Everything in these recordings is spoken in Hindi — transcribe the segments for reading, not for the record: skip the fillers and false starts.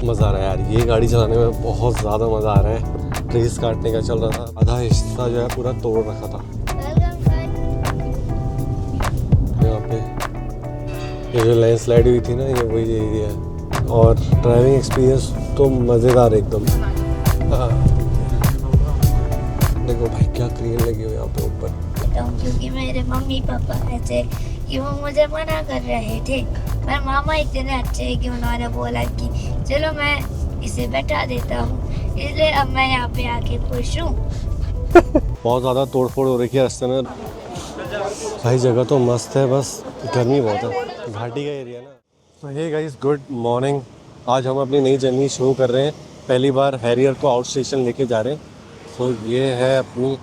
मज़ा आ रहा है यार, ये गाड़ी चलाने में बहुत ज़्यादा मज़ा आ रहा है। ट्रीज काटने का चल रहा था, आधा हिस्सा जो है पूरा तोड़ रखा था यहाँ पे। ये जो लैंडस्लाइड हुई थी ना, ये वही एरिया है। और ड्राइविंग एक्सपीरियंस तो मज़ेदार एकदम। हाँ देखो भाई क्या क्रीम लगी हुई यहाँ पे ऊपर। क्योंकि मेरे मम्मी पापा ऐसे कि वो मुझे मना कर रहे थे, पर मामा इतने अच्छे हैं कि उन्होंने बोला कि चलो मैं इसे बैठा देता हूँ, इसलिए अब मैं यहाँ पे आके खुश हूँ। बहुत ज़्यादा तोड़फोड़ हो रही है रास्ते में भाई। जगह तो मस्त है, बस गर्मी बहुत है, घाटी का एरिया ना। तो हे गाइस, गुड मॉर्निंग। आज हम अपनी नई जर्नी शुरू कर रहे हैं। पहली बार हैरियर को आउट स्टेशन लेके जा रहे हैं। तो ये है अपनी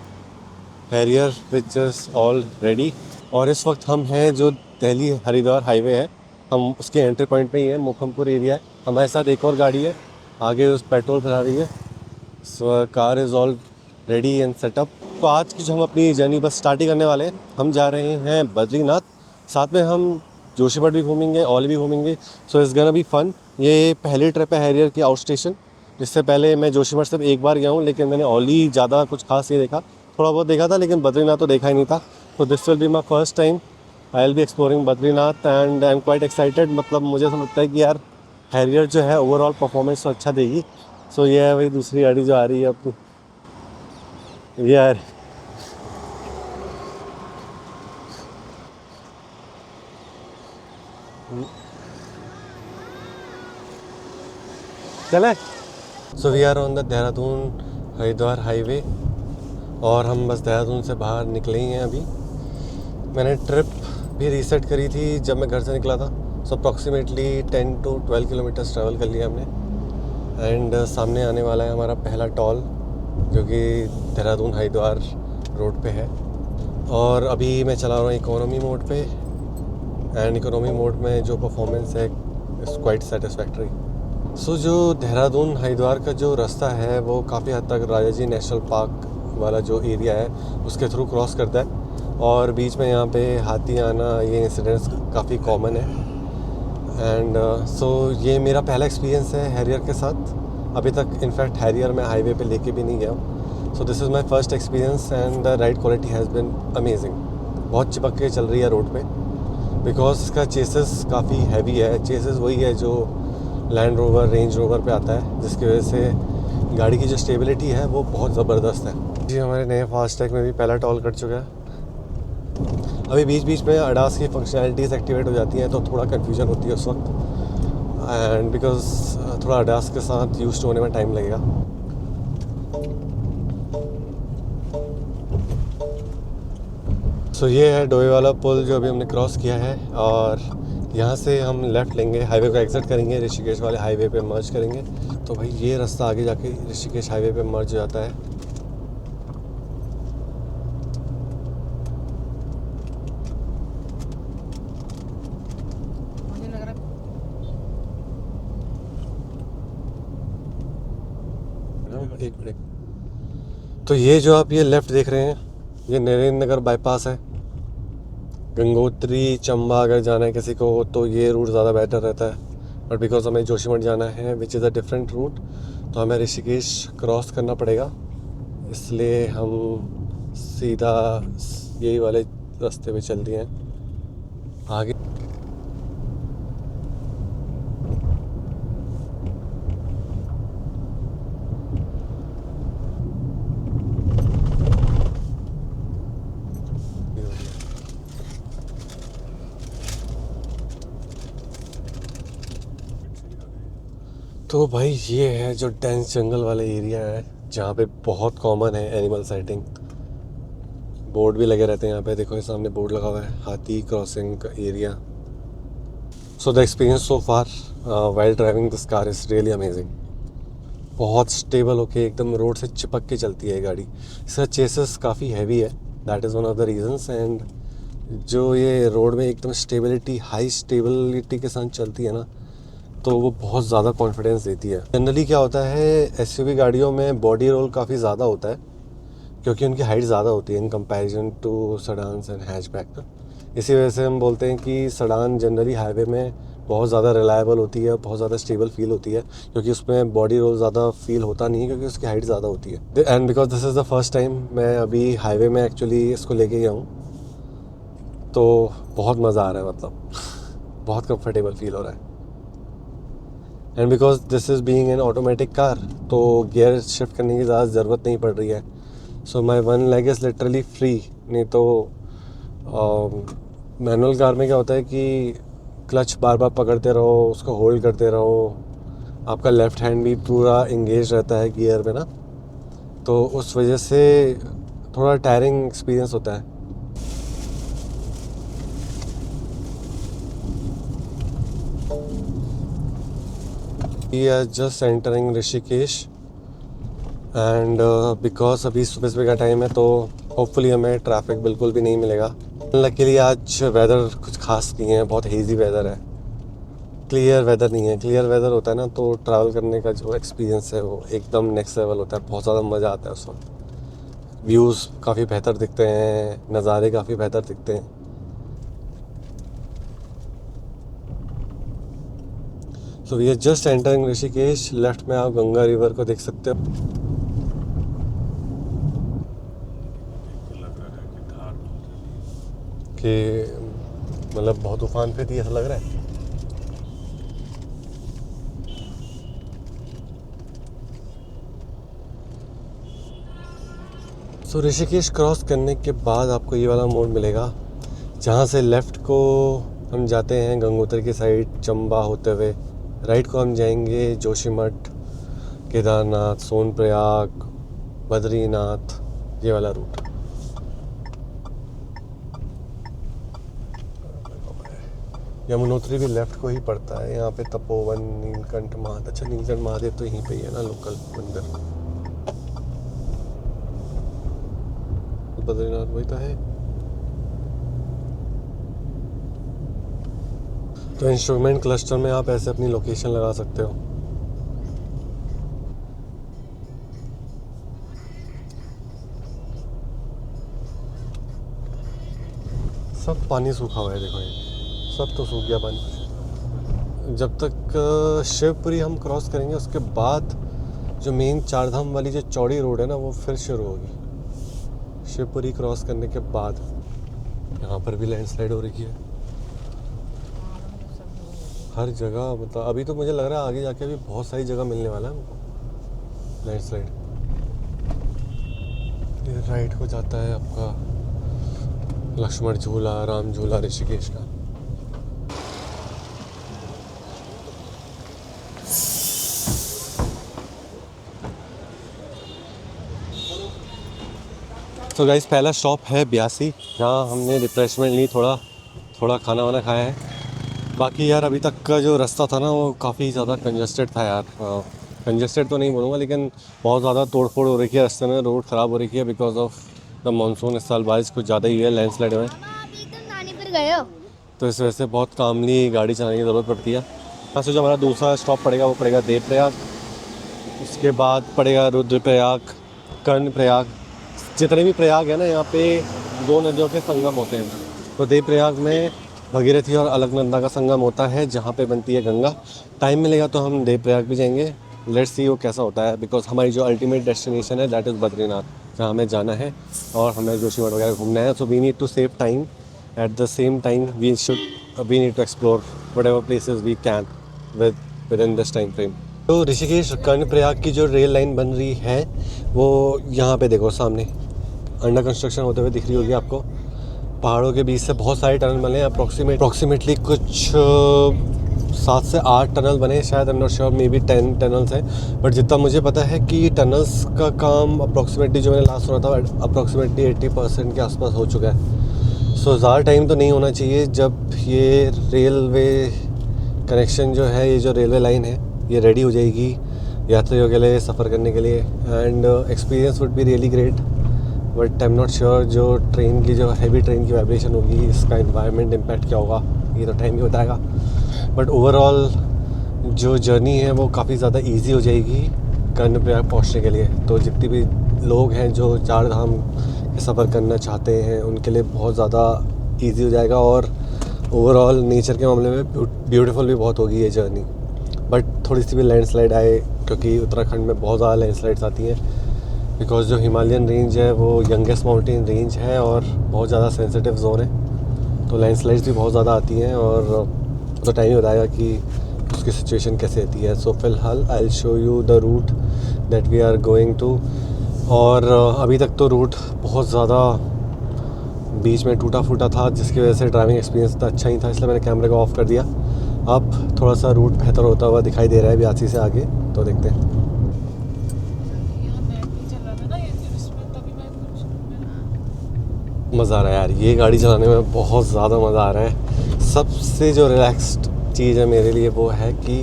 Harrier which is all ready. और इस वक्त हम हैं जो दिल्ली हरिद्वार हाईवे है, हम उसके एंट्री पॉइंट पे ही है। मोखमपुर एरिया है। हमारे साथ एक और गाड़ी है आगे, उस पेट्रोल भरा रही है। So car is all ready and set up. तो आज की जो हम अपनी जर्नी बस स्टार्ट ही करने वाले हैं। हम जा रहे हैं बद्रीनाथ, साथ में हम जोशीमठ भी घूमेंगे, औली भी घूमेंगे। So it's gonna be fun. ये पहली ट्रिप है हैरियर की आउट स्टेशन। इससे पहले मैं जोशीमठ सिर्फ एक बार गया हूँ, लेकिन मैंने औली ज़्यादा कुछ खास नहीं देखा। थोड़ा बहुत देखा था, लेकिन बद्रीनाथ तो देखा ही नहीं था। तो this will be my first time I will be exploring Badrinath and I am quite excited. मतलब मुझे ऐसा लगता है कि यार हैरियर जो है ओवरऑल परफॉर्मेंस तो अच्छा देगी। सो ये है वही दूसरी गाड़ी जो आ रही है अपनी यार। चले। So we are on the Dehradun Haridwar highway और हम बस देहरादून से बाहर निकले ही हैं अभी। मैंने ट्रिप भी रीसेट करी थी जब मैं घर से निकला था। सो अप्रॉक्सीमेटली 10 to 12 किलोमीटर्स ट्रैवल कर लिया हमने। एंड सामने आने वाला है हमारा पहला टॉल, जो कि देहरादून हरिद्वार रोड पे है। और अभी मैं चला रहा हूँ इकोनॉमी मोड पे। एंड इकोनॉमी मोड में जो परफॉर्मेंस है इज़ क्वाइट सेटिस्फैक्ट्री। सो जो देहरादून हरिद्वार का जो रास्ता है वो काफ़ी हद तक राजा जी नेशनल पार्क वाला जो एरिया है उसके थ्रू क्रॉस करता है। और बीच में यहाँ पे हाथी आना, ये इंसिडेंट्स काफ़ी कॉमन है। एंड सो ये मेरा पहला एक्सपीरियंस है हैरियर के साथ। अभी तक इनफैक्ट हैरियर मैं हाईवे पे लेके भी नहीं गया हूँ। So this is my first experience and the ride quality has been amazing. बहुत चिपक के चल रही है रोड पे, बिकॉज इसका चेसिस काफ़ी हैवी है। चेसिस वही है जो लैंड रोवर, रेंज रोवर पे आता है, जिसकी वजह से गाड़ी की जो स्टेबिलिटी है वो बहुत ज़बरदस्त है जी। हमारे नए फास्टैग में भी पहला टॉल कट चुका है। अभी बीच बीच में अडास की फंक्शनैलिटीज़ एक्टिवेट हो जाती हैं, तो थोड़ा कन्फ्यूजन होती है उस वक्त। एंड बिकॉज थोड़ा अडास के साथ यूज्ड होने में टाइम लगेगा। सो ये है डोई वाला पुल जो अभी हमने क्रॉस किया है। और यहाँ से हम लेफ़्ट लेंगे, हाईवे को एग्जिट करेंगे, ऋषिकेश वाले हाईवे पे मर्ज करेंगे। तो भाई ये रास्ता आगे जाके ऋषिकेश हाईवे पे मर्ज हो जाता है। एक मिनट। तो ये जो आप ये लेफ़्ट देख रहे हैं, ये नरेंद्र नगर बाईपास है। गंगोत्री चंबा अगर जाना है किसी को तो ये रूट ज़्यादा बेटर रहता है। बट बिकॉज हमें जोशीमठ जाना है which is a different route, तो हमें ऋषिकेश क्रॉस करना पड़ेगा। इसलिए हम सीधा यही वाले रास्ते पे चल दिए हैं आगे। तो भाई ये है जो डेंस जंगल वाला एरिया है, जहाँ पे बहुत कॉमन है एनिमल साइटिंग। बोर्ड भी लगे रहते हैं यहाँ पे। देखो ये सामने बोर्ड लगा हुआ है, हाथी क्रॉसिंग का area. So the experience so far while driving this car is really amazing. बहुत स्टेबल होके एकदम रोड से चिपक के चलती है गाड़ी। इसका चेसिस काफ़ी हैवी है, that is one of the reasons. And जो ये रोड में एकदम स्टेबिलिटी, हाई स्टेबिलिटी के साथ चलती है ना, तो वो बहुत ज़्यादा कॉन्फिडेंस देती है। जनरली क्या होता है, एसयूवी गाड़ियों में बॉडी रोल काफ़ी ज़्यादा होता है, क्योंकि उनकी हाइट ज़्यादा होती है in comparison to sedans and hatchback. इसी वजह से हम बोलते हैं कि सेडान जनरली हाईवे में बहुत ज़्यादा रिलायबल होती है, बहुत ज़्यादा स्टेबल फील होती है, क्योंकि उसमें बॉडी रोल ज़्यादा फील होता नहीं है क्योंकि उसकी हाइट ज़्यादा होती है। And because this is the first time मैं अभी हाईवे में एक्चुअली इसको लेके गया हूँ, तो बहुत मज़ा आ रहा है, मतलब बहुत कंफर्टेबल फील हो रहा है। And because this is being an automatic car, तो गियर शिफ्ट करने की ज़्यादा ज़रूरत नहीं पड़ रही है। So my one leg is literally free. नहीं तो मैनुअल कार में क्या होता है कि क्लच बार बार पकड़ते रहो, उसको होल्ड करते रहो, आपका लेफ़्ट हैंड भी पूरा इंगेज रहता है गियर में ना, तो उस वजह से थोड़ा टायरिंग एक्सपीरियंस होता है। We are just entering Rishikesh and because अभी सुबह सुबह का टाइम है, तो होपफुली हमें ट्रैफिक बिल्कुल भी नहीं मिलेगा। लकीली आज वेदर कुछ खास नहीं है, बहुत हेज़ी वेदर है, क्लियर वेदर नहीं है। क्लियर वेदर होता है ना तो ट्रैवल करने का जो एक्सपीरियंस है वो एकदम नेक्स्ट लेवल होता है, बहुत ज़्यादा मज़ा आता है उस वक्त। व्यूज़ काफ़ी बेहतर दिखते हैं, नज़ारे काफ़ी बेहतर दिखते हैं। So we are just entering Rishikesh. Left में आप गंगा रिवर को देख सकते हो। कि मतलब बहुत तूफान पे थी ऐसा लग रहा है। सो ऋषिकेश क्रॉस करने के बाद आपको ये वाला मोड़ मिलेगा, जहाँ से लेफ़्ट को हम जाते हैं गंगोत्री की साइड चंबा होते हुए, राइट को हम जाएंगे जोशीमठ, केदारनाथ, सोनप्रयाग, बद्रीनाथ, ये वाला रूट। यमुनोत्री भी लेफ़्ट को ही पड़ता है। यहाँ पे तपोवन, नीलकंठ महादेव, अच्छा नीलकंठ महादेव तो यहीं पे ही है ना, लोकल मंदिर। बद्रीनाथ वही तो है। तो इंस्ट्रूमेंट क्लस्टर में आप ऐसे अपनी लोकेशन लगा सकते हो। सब पानी सूखा हुआ है, देखो ये सब तो सूख गया पानी। जब तक शिवपुरी हम क्रॉस करेंगे उसके बाद जो मेन चारधाम वाली जो चौड़ी रोड है ना वो फिर शुरू होगी। शिवपुरी क्रॉस करने के बाद यहाँ पर भी लैंडस्लाइड हो रही है हर जगह। मतलब अभी तो मुझे लग रहा है आगे जाके अभी बहुत सारी जगह मिलने वाला है हमको लैंडस्लाइड। ये राइट को जाता है आपका लक्ष्मण झूला, राम झूला ऋषिकेश का। तो गाइस पहला स्टॉप है ब्यासी, जहाँ हमने रिफ्रेशमेंट ली, थोड़ा खाना वाना खाया है। बाकी यार अभी तक का जो रास्ता था ना वो काफ़ी ज़्यादा कंजस्टेड था यार। कंजस्टेड तो नहीं बोलूँगा, लेकिन बहुत ज़्यादा तोड़फोड़ हो रही है रास्ते में, रोड ख़राब हो रही है बिकॉज ऑफ द मानसून। इस साल बारिश कुछ ज़्यादा ही है लैंडस्लाइड में, तो इस वजह से बहुत कामली गाड़ी चलाने की ज़रूरत पड़ती है। यहाँ से जो हमारा दूसरा स्टॉप पड़ेगा वो पड़ेगा देवप्रयाग, उसके बाद पड़ेगा रुद्रप्रयाग, कर्णप्रयाग। जितने भी प्रयाग है ना यहाँ पे दो नदियों के संगम होते हैं। तो देवप्रयाग में भगीरथी और अलकनंदा का संगम होता है जहाँ पे बनती है गंगा। टाइम मिलेगा तो हम देवप्रयाग भी जाएंगे, लेट्स सी वो कैसा होता है। बिकॉज हमारी जो अल्टीमेट डेस्टिनेशन है दैट इज़ बद्रीनाथ, जहाँ हमें जाना है और हमें जोशीमठ वगैरह घूमना है। So we need to save time, at the same time we need to explore whatever places we can within this time frame. तो ऋषिकेश कर्णप्रयाग की जो रेल लाइन बन रही है वो यहाँ पे देखो सामने अंडर कंस्ट्रक्शन होते हुए दिख रही होगी आपको। पहाड़ों के बीच से बहुत सारे टनल बने हैं, अप्रॉक्सीमेटली कुछ 7 से 8 टनल बने शायद, I am not sure, may be 10 tunnels हैं। बट जितना मुझे पता है कि टनल्स का काम अप्रॉक्सीमेटली जो मैंने लास्ट सुना था अप्रॉक्सीमेटली 80% के आसपास हो चुका है। सो ज़्यादा टाइम तो नहीं होना चाहिए जब ये रेलवे कनेक्शन जो है, ये जो रेलवे लाइन है ये रेडी हो जाएगी यात्रियों के लिए सफ़र करने के लिए। And experience would be really great, but I am not sure जो ट्रेन की जो हैवी ट्रेन की वाइब्रेशन होगी इसका इन्वायरमेंट इम्पैक्ट क्या होगा, ये तो टाइम ही बताएगा। बट ओवरऑल जो जर्नी है वो काफ़ी ज़्यादा इजी हो जाएगी कर्णप्रयाग पहुंचने के लिए। तो जितने भी लोग हैं जो चार धाम के सफ़र करना चाहते हैं उनके लिए बहुत ज़्यादा इजी हो जाएगा। और ओवरऑल नेचर के मामले में ब्यूटीफुल भी बहुत होगी ये जर्नी, बट थोड़ी सी भी लैंडस्लाइड आए, क्योंकि उत्तराखंड में बहुत ज़्यादा लैंडस्लाइड्स आती हैं, बिकॉज जो हिमालयन रेंज है वो यंगेस्ट माउंटेन रेंज है और बहुत ज़्यादा सेंसिटिव जोन है, तो लैंडस्लाइड्स भी बहुत ज़्यादा आती हैं और तो टाइम ही बताएगा कि उसकी सिचुएशन कैसे रहती है। सो फिलहाल I will show you the route that we are going to. और अभी तक तो रूट बहुत ज़्यादा बीच में टूटा फूटा था, जिसकी वजह से ड्राइविंग एक्सपीरियंस इतना अच्छा ही था, इसलिए मैंने कैमरे को ऑफ कर दिया। अब थोड़ा सा रूट बेहतर होता हुआ दिखाई दे रहा है ब्यासी से आगे, तो देखते हैं। मज़ा आ रहा है यार, ये गाड़ी चलाने में बहुत ज़्यादा मज़ा आ रहा है। सबसे जो रिलैक्स्ड चीज़ है मेरे लिए वो है कि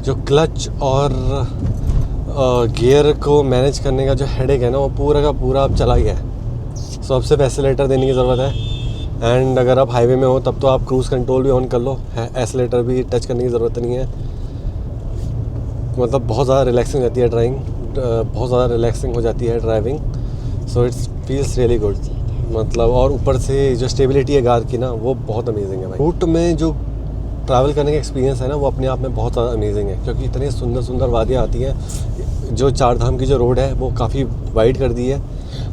जो क्लच और गियर को मैनेज करने का जो हेडेक है ना, वो पूरा का पूरा अब चला गया है। सो अब सिर्फ एक्सीलेटर देने की ज़रूरत है, एंड अगर आप हाईवे में हो तब तो आप क्रूज़ कंट्रोल भी ऑन कर लो, एक्सीलेटर भी टच करने की ज़रूरत नहीं है। मतलब बहुत ज़्यादा रिलैक्सिंग हो जाती है बहुत ज़्यादा रिलैक्सिंग हो जाती है driving. So it's feels really good. मतलब और ऊपर से जो स्टेबिलिटी है कार की ना, वो बहुत अमेजिंग है भाई। रूट में जो ट्रैवल करने का एक्सपीरियंस है ना, वो अपने आप में बहुत ज़्यादा अमेजिंग है, क्योंकि इतनी सुंदर सुंदर वादियाँ आती हैं। जो चार धाम की जो रोड है वो काफ़ी वाइड कर दी है,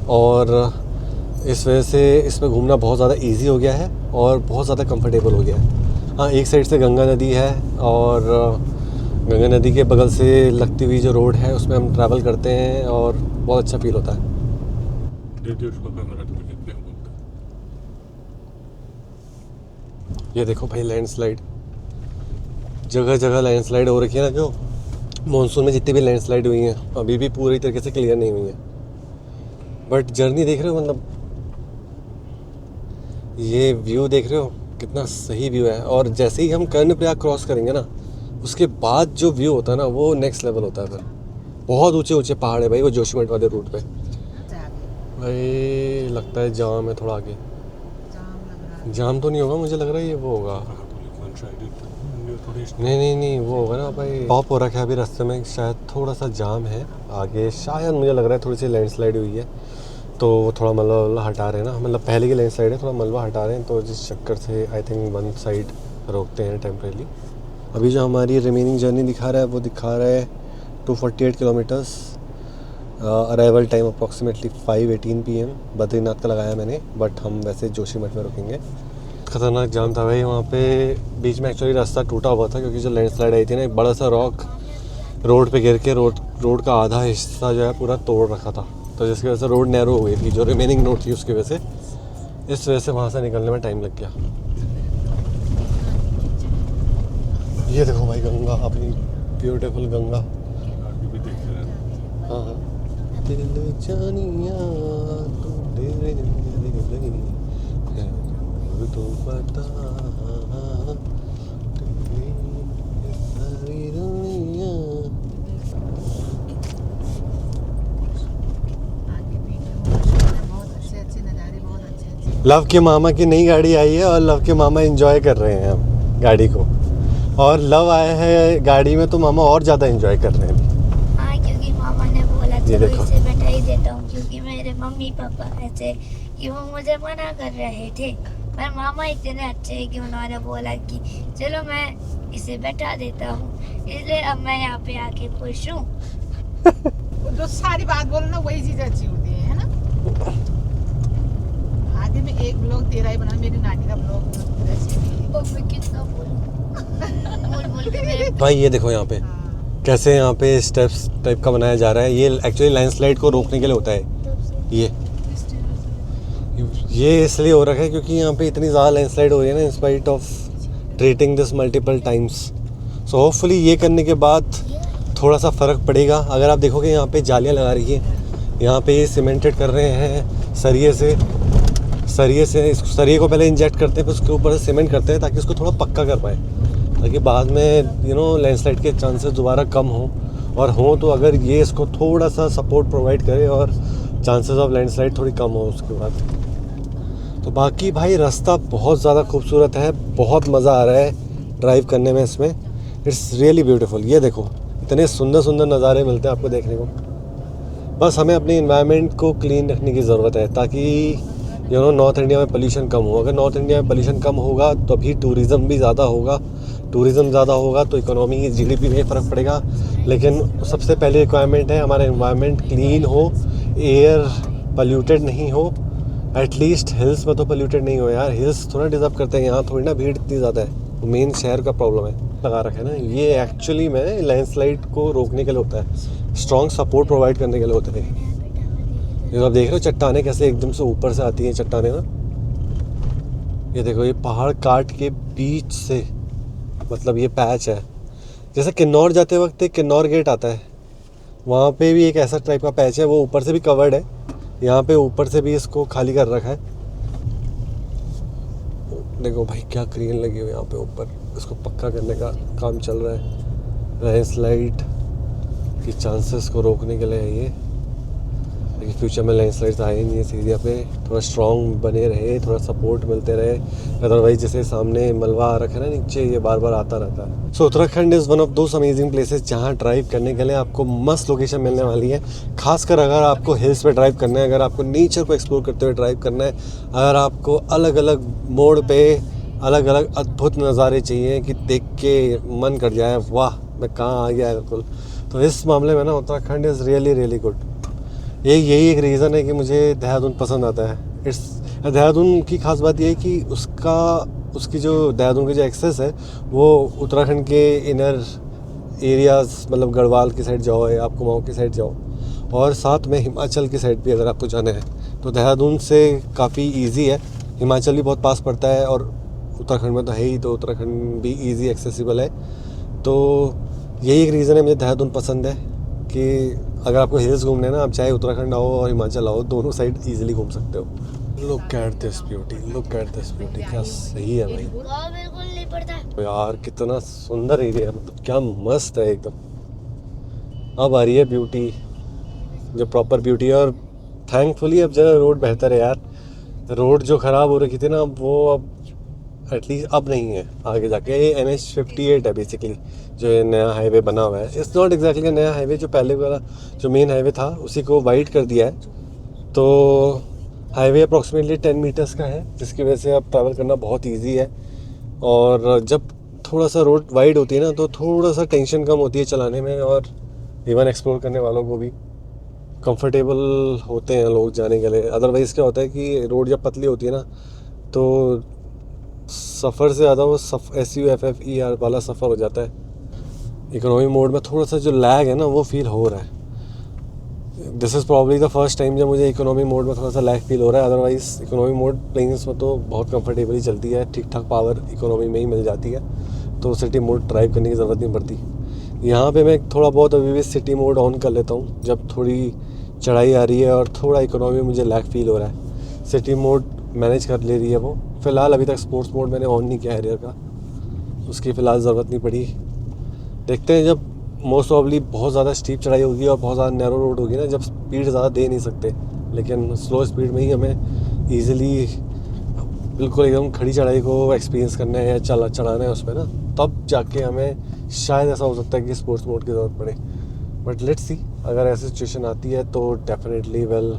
और इस वजह से इसमें घूमना बहुत ज़्यादा इजी हो गया है और बहुत ज़्यादा कंफर्टेबल हो गया है। हाँ, एक साइड से गंगा नदी है और गंगा नदी के बगल से लगती हुई जो रोड है उसमें हम ट्रैवल करते हैं और बहुत अच्छा फील होता है। ये देखो भाई, लैंडस्लाइड, जगह जगह लैंडस्लाइड हो रखी है ना। जो मॉनसून में जितनी भी लैंडस्लाइड हुई हैं अभी भी पूरी तरीके से क्लियर नहीं हुई है, बट जर्नी देख रहे हो, मतलब ये व्यू देख रहे हो कितना सही व्यू है। और जैसे ही हम कर्णप्रयाग क्रॉस करेंगे ना, उसके बाद जो व्यू होता है ना, वो नेक्स्ट लेवल होता है। फिर बहुत ऊंचे ऊंचे पहाड़ है भाई वो जोशीमठ वाले रूट पे। भाई लगता है जाम है थोड़ा आगे। जाम तो नहीं होगा, मुझे लग रहा है ये वो होगा। नहीं वो होगा ना भाई, टॉप हो रखा है अभी रास्ते में, शायद थोड़ा सा जाम है आगे, शायद मुझे लग रहा है थोड़ी सी लैंडस्लाइड हुई है, तो वो थोड़ा मलबा हटा रहे हैं ना, मतलब पहले की लैंडस्लाइड है, थोड़ा मलबा हटा रहे हैं, तो जिस चक्कर से आई थिंक वन साइड रोकते हैं टेम्परेली। अभी जो हमारी रिमेनिंग जर्नी दिखा रहा है वो दिखा रहा है 248 kilometres. Arrival time approximately 5:18 PM। Badrinath का लगाया मैंने, बट हम वैसे जोशीमठ में रुकेंगे। खतरनाक जाम था भाई वहाँ पे, बीच में एक्चुअली रास्ता टूटा हुआ था, क्योंकि जो लैंडस्लाइड आई थी ना, एक बड़ा सा रॉक रोड पे गिर के रोड का आधा हिस्सा जो है पूरा तोड़ रखा था, तो जिसकी वजह से रोड नैरो हो गई थी, जो रिमेनिंग रोड थी उसकी वजह से। इस वजह से वहाँ से निकलने में टाइम लग गया। ये देखो भाई गंगा, अपनी ब्यूटीफुल गंगा। हाँ हाँ, दिल जानिया तू तेरे तो पता सारी दुनिया। लव के मामा की नई गाड़ी आई है और लव के मामा एंजॉय कर रहे हैं अब गाड़ी को, और लव आया है गाड़ी में तो मामा और ज़्यादा एंजॉय कर रहे हैं। हाँ, क्योंकि मामा ने बोला चलो इसे बैठा ही देता हूँ, क्योंकि मेरे मम्मी पापा ऐसे कि वो मुझे मना कर रहे थे, पर मामा इतने अच्छे हैं कि उन्होंने बोला कि चलो मैं इसे बैठा देता हूँ, इसलिए अब मैं यहाँ पे आके खुश हूँ। जो सारी बात बोलो ना वही चीज अच्छी होती है ना। आगे में एक ब्लॉग तेरा ही बना, मेरी नानी का ब्लॉग मैं कितना बोल के मेरे भाई ये देखो यहाँ पे कैसे यहाँ पे स्टेप्स टाइप का बनाया जा रहा है। ये एक्चुअली लैंडस्लाइड को रोकने के लिए होता है। ये इसलिए हो रखा है क्योंकि यहाँ पे इतनी ज़्यादा लैंडस्लाइड हो रही है ना, in spite of treating this multiple times. So hopefully ये करने के बाद थोड़ा सा फ़र्क पड़ेगा। अगर आप देखोगे यहाँ पे जालियाँ लगा रही है, यहाँ पे ये सीमेंटेड कर रहे हैं सरिये से इस सरिये को पहले इंजेक्ट करते हैं, फिर उसके ऊपर से सीमेंट करते हैं ताकि उसको थोड़ा पक्का कर पाएँ, ताकि बाद में लैंडस्लाइड के चांसेस दोबारा कम हों, और हों तो अगर ये इसको थोड़ा सा सपोर्ट प्रोवाइड करे और चांसेस ऑफ लैंडस्लाइड थोड़ी कम हो उसके बाद। तो बाकी भाई रास्ता बहुत ज़्यादा खूबसूरत है, बहुत मज़ा आ रहा है ड्राइव करने में इसमें। It's really beautiful. ये देखो इतने सुंदर सुंदर नज़ारे मिलते हैं आपको देखने को। बस हमें अपने इन्वायरमेंट को क्लीन रखने की ज़रूरत है ताकि नॉर्थ इंडिया में पोल्यूशन कम हो। अगर नॉर्थ इंडिया में पोल्यूशन कम होगा तो अभी टूरिज़्म भी ज़्यादा होगा, टूरिज़्म ज़्यादा होगा तो इकोनॉमी GDP में फ़र्क पड़ेगा। लेकिन सबसे पहले रिक्वायरमेंट है हमारा एनवायरनमेंट क्लीन हो, एयर पोल्यूटेड नहीं हो। एटलीस्ट हिल्स में तो पोल्यूटेड नहीं हो यार, हिल्स थोड़ा डिज़र्व करते हैं, यहाँ थोड़ी ना भीड़ इतनी ज़्यादा है, मेन शहर का प्रॉब्लम है। लगा रखा है ना, ये एक्चुअली में लैंडस्लाइड को रोकने के लिए होता है, स्ट्रॉन्ग सपोर्ट प्रोवाइड करने के लिए होते हैं। ये आप देख रहे हो चट्टाने कैसे एकदम से ऊपर से आती हैं चट्टाने ना, ये देखो ये पहाड़ काट के बीच से, मतलब ये पैच है। जैसे किन्नौर जाते वक्त एक किन्नौर गेट आता है, वहाँ पे भी एक ऐसा टाइप का पैच है, वो ऊपर से भी कवर्ड है, यहाँ पे ऊपर से भी इसको खाली कर रखा है। देखो भाई क्या क्रेन लगी हुई है यहाँ पे ऊपर, इसको पक्का करने का काम चल रहा है। लैंडस्लाइड की चांसेस को रोकने के लिए है ये, लेकिन फ्यूचर में लैंडस्लाइड्स आए नहीं इस एरिया पे, थोड़ा स्ट्रॉन्ग बने रहे, थोड़ा सपोर्ट मिलते रहे। अदरवाइज जैसे सामने मलबा आ रखा है ना नीचे, ये बार बार आता रहता है। So Uttarakhand is one of those amazing places जहाँ ड्राइव करने के लिए आपको मस्त लोकेशन मिलने वाली है। खासकर अगर आपको हिल्स पे ड्राइव करना है, अगर आपको नेचर को एक्सप्लोर करते हुए ड्राइव करना है, अगर आपको अलग अलग मोड़ पे अलग अलग अद्भुत नज़ारे चाहिए कि देख के मन कर जाए वाह मैं कहाँ आ गया बिल्कुल, तो इस मामले में ना Uttarakhand is really really good. यही एक रीज़न है कि मुझे देहरादून पसंद आता है। देहरादून की खास बात ये है कि उसकी जो देहरादून की जो एक्सेस है वो उत्तराखंड के इनर एरियाज़, मतलब गढ़वाल की साइड जाओ या आप कुमाऊँ की साइड जाओ, और साथ में हिमाचल की साइड भी अगर आपको जाना है तो देहरादून से काफ़ी इजी है। हिमाचल भी बहुत पास पड़ता है और उत्तराखंड में तो है ही, तो उत्तराखंड भी ईजी एक्सेसिबल है। तो यही एक रीज़न है मुझे देहरादून पसंद है कि अगर आपको हिल्स घूमने ना, आप चाहे उत्तराखंड आओ और हिमाचल आओ, दोनों साइड इजीली घूम सकते हो। Look at this beauty, look at this beauty, क्या सही है भाई बिल्कुल नहीं पड़ता तो यार, कितना सुंदर एरिया है, मतलब क्या मस्त है एकदम। अब आ रही है ब्यूटी, जो प्रॉपर ब्यूटी है। और थैंकफुली अब जरा रोड बेहतर है यार, रोड जो ख़राब हो रखी थी ना वो अब एटलीस्ट अब नहीं है। आगे जाके ये NH58 है बेसिकली, जो ये नया हाईवे बना हुआ है। इट्स नॉट एग्जैक्टली नया हाईवे, जो पहले वाला जो मेन हाईवे था उसी को वाइड कर दिया है। तो हाईवे अप्रॉक्सीमेटली 10 मीटर्स का है, जिसकी वजह से अब ट्रैवल करना बहुत ईजी है। और जब थोड़ा सा रोड वाइड होती है ना तो थोड़ा सा टेंशन कम होती है चलाने में, और इवन एक्सप्लोर करने वालों को भी कंफर्टेबल होते हैं लोग जाने के लिए। अदरवाइज़ क्या होता है कि रोड जब पतली होती है ना तो सफ़र से ज़्यादा वो SUFFER वाला सफ़र हो जाता है। इकोनॉमी मोड में थोड़ा सा जो लैग है ना वो फील हो रहा है। This is probably the first time जब मुझे इकोनॉमी मोड में थोड़ा सा लैग फील हो रहा है। अदरवाइज़ इकोनॉमी मोड प्लेन्स में तो बहुत कंफर्टेबली चलती है, ठीक ठाक पावर इकोनॉमी में ही मिल जाती है, तो सिटी मोड ड्राइव करने की ज़रूरत नहीं पड़ती। यहाँ पे मैं थोड़ा बहुत अभी भी सिटी मोड ऑन कर लेता हूँ जब थोड़ी चढ़ाई आ रही है और थोड़ा इकोनॉमी मुझे लैग फील हो रहा है। सिटी मोड मैनेज कर ले रही है वो। फ़िलहाल अभी तक स्पोर्ट्स मोड मैंने ऑन नहीं किया है एरियर का, उसकी फ़िलहाल ज़रूरत नहीं पड़ी। देखते हैं जब मोस्ट प्रॉब्ली बहुत ज़्यादा स्टीप चढ़ाई होगी और बहुत ज़्यादा नैरो रोड होगी ना, जब स्पीड ज़्यादा दे नहीं सकते, लेकिन स्लो स्पीड में ही हमें ईज़िली बिल्कुल एकदम खड़ी चढ़ाई को एक्सपीरियंस करना है या चढ़ाना है उस पर ना, तब जाके हमें शायद ऐसा हो सकता है कि स्पोर्ट्स मोड की ज़रूरत पड़े। बट लेट्स सी, अगर ऐसी सिचुएशन आती है तो definitely will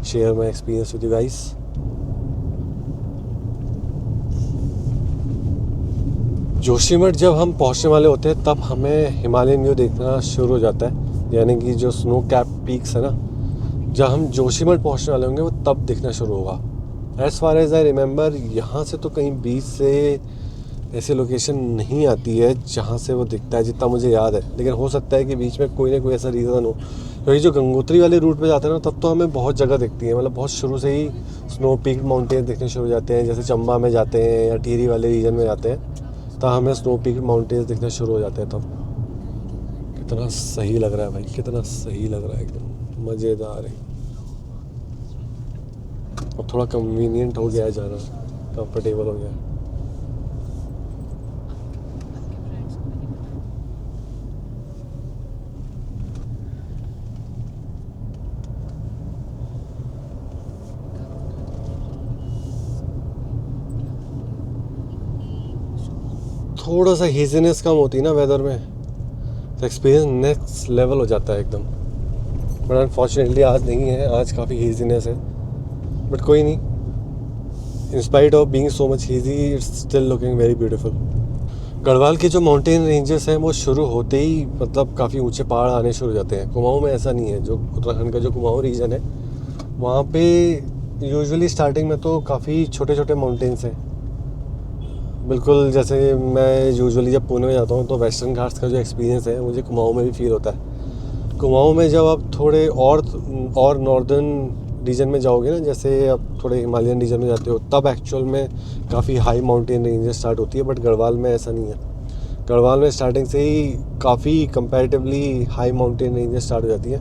share my experience with you guys. Joshimath जब हम पहुंचने वाले होते हैं तब हमें हिमालयन व्यू देखना शुरू हो जाता है, यानी कि जो स्नो कैप पीक्स है ना, जब हम जोशीमठ पहुंचने वाले होंगे वो तब दिखना शुरू होगा। As far as I remember, यहाँ से तो कहीं बीच से ऐसी लोकेशन नहीं आती है जहाँ से वो दिखता है, जितना मुझे याद है। लेकिन हो सकता है कि बीच में कोई ना कोई ऐसा रीज़न हो, क्योंकि जो गंगोत्री वाले रूट पे जाते हैं ना तब तो हमें बहुत जगह दिखती है, मतलब बहुत शुरू से ही स्नो पीक माउंटेन दिखने शुरू हो जाते हैं। जैसे चंबा में जाते हैं या टिहरी वाले रीजन में जाते हैं तब हमें स्नो पीक माउंटेन्स दिखना शुरू हो जाते हैं। तब कितना सही लग रहा है भाई, कितना सही लग रहा है, एकदम मज़ेदार है। और थोड़ा कन्वीनियंट हो गया है जाना, कंफर्टेबल हो गया। थोड़ा सा हेजीनेस कम होती है ना वेदर में, तो एक्सपीरियंस नेक्स्ट लेवल हो जाता है एकदम। बट अनफॉर्चुनेटली आज नहीं है, आज काफ़ी हेजीनेस है, बट कोई नहीं, in spite of being so much easy it's still looking very beautiful. Garhwal के जो माउंटेन रेंजेस हैं वो शुरू होते ही मतलब काफ़ी ऊंचे पहाड़ आने शुरू हो जाते हैं। कुमाऊं में ऐसा नहीं है। जो उत्तराखंड का जो कुमाऊं रीजन है वहाँ पे यूजुअली स्टार्टिंग में तो काफ़ी छोटे छोटे माउंटेन्स हैं। बिल्कुल जैसे मैं यूजुअली जब पुणे में जाता हूँ तो वेस्टर्न घाट्स का जो एक्सपीरियंस है मुझे कुमाऊं में भी फील होता है। कुमाऊं में जब आप थोड़े और नॉर्दर्न रीजन में जाओगे ना, जैसे आप थोड़े हिमालयन रीजन में जाते हो, तब एक्चुअल में काफ़ी हाई माउंटेन रेंजेस स्टार्ट होती है। बट गढ़वाल में ऐसा नहीं है। गढ़वाल में स्टार्टिंग से ही काफ़ी comparatively high mountain ranges start हो जाती है।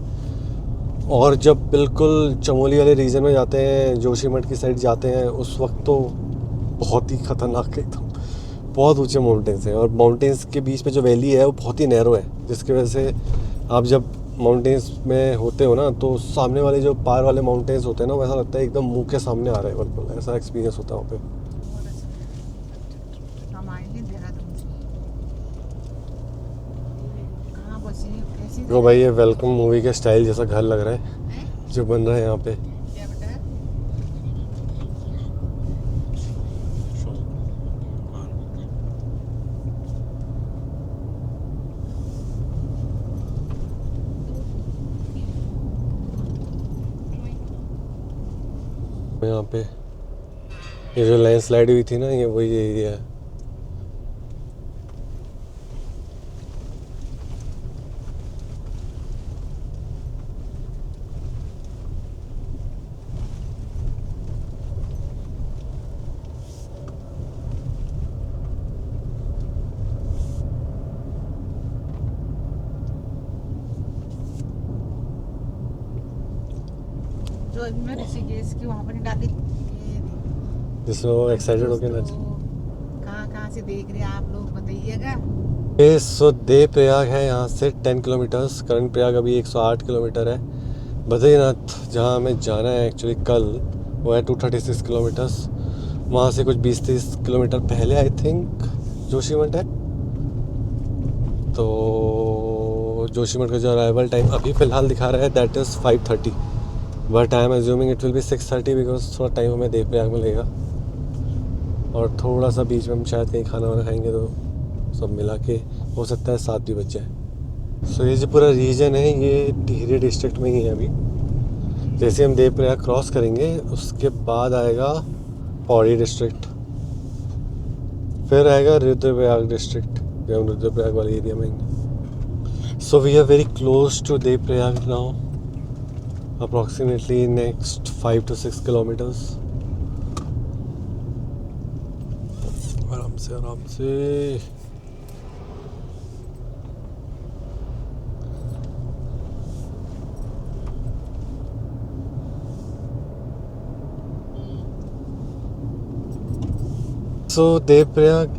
और जब बिल्कुल चमोली वाले रीजन में जाते हैं, जोशीमठ की साइड जाते हैं, उस वक्त तो बहुत ही ख़तरनाक एकदम बहुत ऊंचे माउंटेन्स हैं। और माउंटेन्स के बीच में जो वैली है वो बहुत ही नैरो है, जिसकी वजह से आप जब माउंटेन्स में होते हो ना तो सामने वाले जो पार वाले माउंटेन्स होते हैं ना, वैसा लगता है एकदम मुंह के सामने आ रहे हैं। बिल्कुल ऐसा एक्सपीरियंस होता है वहाँ पे। हम आएंगे देहरादून से। कहाँ बसी कैसी तो भाई ये वेलकम मूवी के स्टाइल जैसा घर लग रहा है है? जो बन रहा है यहाँ पे। क्या बेटा? यहाँ पे ये जो लैंडस्लाइड हुई थी ना, ये वही एरिया है। जो अभी मैं ऋषिकेश की वहाँ पर नहीं डाली ये जिसमें वो एक्साइटेड हो गया ना। कहाँ कहाँ से देख रहे हैं आप लोग बताइएगा। ये सो देव प्रयाग है यहाँ से 10 किलोमीटर्स। करण प्रयाग अभी 108 किलोमीटर है। बद्रीनाथ जहाँ हमें जाना है एक्चुअली कल, वो है 236 किलोमीटर्स। वहाँ से कुछ 20-30 किलोमीटर पहले आई थिंक जोशीमठ है। तो जोशीमठ का जो अराइवल टाइम अभी फ़िलहाल दिखा रहा है that is 5:30, but I am assuming it will be 6:30 because थोड़ा टाइम हमें देव प्रयाग में लगेगा। और थोड़ा सा बीच में हम शायद कहीं खाना वाना खाएंगे, तो सब मिला के हो सकता है 7 भी बज जाए। सो ये जो पूरा रीजन है ये टिहरी डिस्ट्रिक्ट में ही है अभी। जैसे हम देव प्रयाग क्रॉस करेंगे उसके बाद आएगा पौड़ी डिस्ट्रिक्ट, फिर आएगा रुद्रप्रयाग डिस्ट्रिक्ट, जब हम रुद्रप्रयाग वाले एरिया में आएंगे। So we are very close to Devprayag now, approximately next 5 to 6 kilometers। आराम से आराम से। सो देव प्रयाग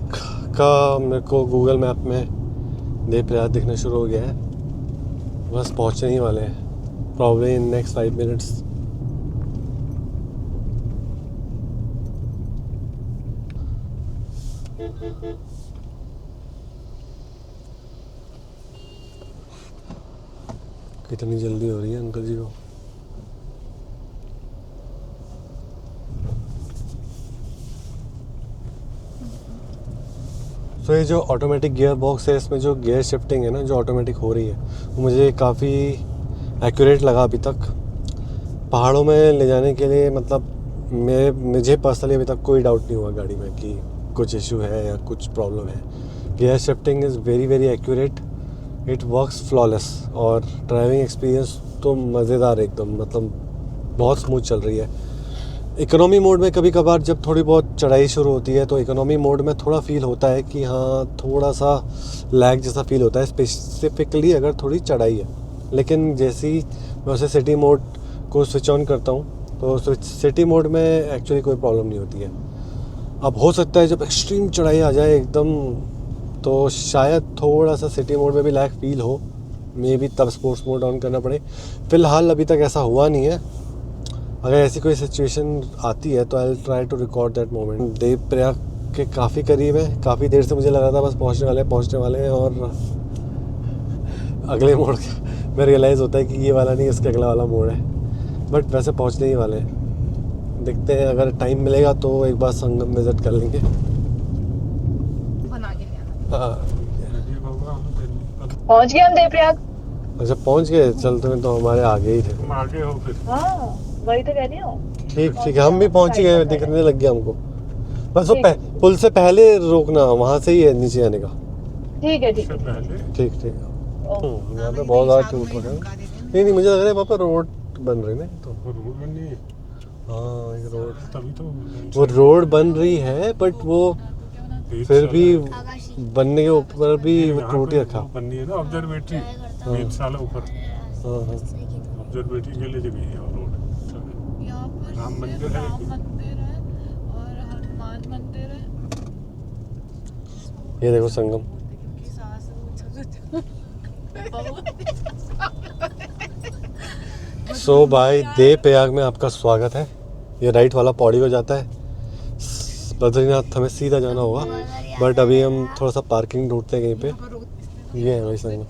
का मेरे को गूगल मैप में देव प्रयाग दिखना शुरू हो गया है। बस पहुंचने ही वाले हैं probably in next 5 minutes। कितनी जल्दी हो रही है अंकल जी को। तो ये जो ऑटोमेटिक गियर बॉक्स है, इसमें जो गियर शिफ्टिंग है ना जो ऑटोमेटिक हो रही है, वो मुझे काफ़ी एक्यूरेट लगा अभी तक। पहाड़ों में ले जाने के लिए मतलब मुझे पर्सनली अभी तक कोई डाउट नहीं हुआ गाड़ी में कि कुछ इशू है या कुछ प्रॉब्लम है। Gear shifting is very very accurate, it works flawless. और ड्राइविंग एक्सपीरियंस तो मज़ेदार एकदम, मतलब बहुत स्मूथ चल रही है। इकोनॉमी मोड में कभी कभार जब थोड़ी बहुत चढ़ाई शुरू होती है तो इकोनॉमी मोड में थोड़ा फील होता है कि हाँ थोड़ा सा लैग जैसा फील होता है, स्पेसिफिकली अगर थोड़ी चढ़ाई है। लेकिन जैसे ही मैं उसे सिटी मोड को स्विच ऑन करता हूँ तो सिटी मोड में एक्चुअली कोई प्रॉब्लम नहीं होती है। अब हो सकता है जब एक्सट्रीम चढ़ाई आ जाए एकदम तो शायद थोड़ा सा सिटी मोड में भी लैग फील हो, मे बी तब स्पोर्ट्स मोड ऑन करना पड़े। फ़िलहाल अभी तक ऐसा हुआ नहीं है। अगर ऐसी कोई सिचुएशन आती है तो I will try to record that moment. Devprayag के काफ़ी करीब है, काफ़ी देर से मुझे लगा था बस पहुंचने वाले हैं और अगले मोड़ में रियलाइज़ होता है कि ये वाला नहीं, इसके अगला वाला मोड़ है। बट वैसे पहुंचने ही वाले हैं। देखते हैं, अगर टाइम मिलेगा तो एक बार संगम विजिट कर लेंगे। बना के ले आना। हाँ पहुंच गए हम देवप्रयाग। अच्छा पहुंच गए, चलते में तो हमारे आगे ही थे। तुम आगे हो फिर। हाँ वही तो कह रही हूँ। ठीक ठीक है, हम भी पहुंच गए, दिखने लग गया हमको। बस वो ठीक पुल से पहले रोकना, वहां से ही है नीचे आने का। ठीक है ठीक उससे है। पहले ठीक ठीक। ओके। यहाँ पे बहुत ज़्यादा टूट रहा है। नहीं नहीं, मुझे लग रहा है वहाँ पर रोड बन रही है ना तो। वो रोड बननी है, हाँ एक रोड, तभी तो वो रोड बन रही है, बट वो बीच फिर साल भी है। बनने के ऊपर भी वो यहाँ टूट पे ही रखा। वो बननी है ना ऑब्जर्वेटरी, 20 साल ऊपर हाँ हाँ ऑब्जर्वेटरी के लिए जगह है वो रोड। यहाँ पर राम सिर्फ मंदिर है। राम मंदिर है और हनुमान मंदिर है। ये देखो संगम। उनकी सास सो भाई देव प्रयाग में आपका स्वागत है। ये राइट वाला पौड़ी को जाता है, बद्रीनाथ हमें सीधा जाना होगा, बट अभी हम थोड़ा सा पार्किंग ढूंढते हैं कहीं पे। ये है भाई संगम।